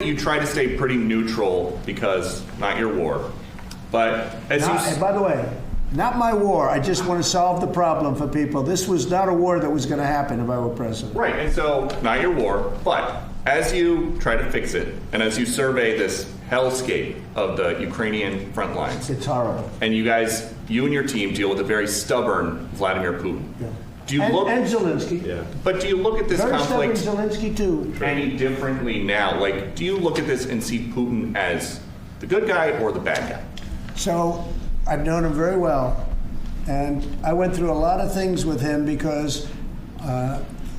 you try to stay pretty neutral because not your war. But And by the way, not my war. I just want to solve the problem for people. This was not a war that was going to happen if I were president. Right, and so not your war, but as you try to fix it, and as you survey this hellscape of the Ukrainian front lines, It's horrible. and you and your team deal with a very stubborn Vladimir Putin. Yeah. Do you and look? And Zelensky. Yeah. But do you look at this Very conflict stubborn Zelensky too. any differently now? Like, do you look at this and see Putin as the good guy or the bad guy? So I've known him very well, and I went through a lot of things with him because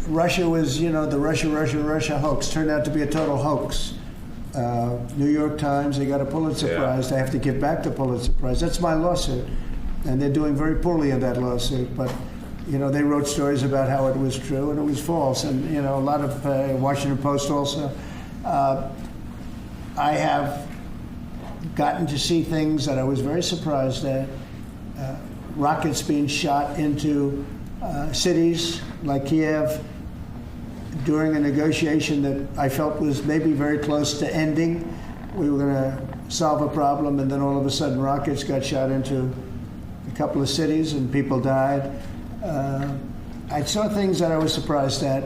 Russia was, the Russia hoax turned out to be a total hoax. New York Times, they got a Pulitzer Prize. They have to give back the Pulitzer Prize. That's my lawsuit, and they're doing very poorly in that lawsuit. But they wrote stories about how it was true and it was false, and a lot of Washington Post also. I have gotten to see things that I was very surprised at. Rockets being shot into cities like Kiev during a negotiation that I felt was maybe very close to ending. We were going to solve a problem, and then all of a sudden rockets got shot into a couple of cities and people died. I saw things that I was surprised at.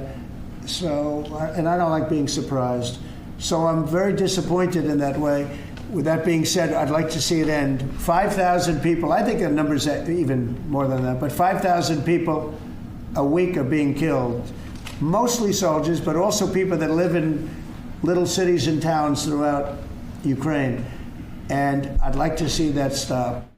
And I don't like being surprised. So I'm very disappointed in that way. With that being said, I'd like to see it end. 5,000 people, I think the number's even more than that, but 5,000 people a week are being killed. Mostly soldiers, but also people that live in little cities and towns throughout Ukraine. And I'd like to see that stop.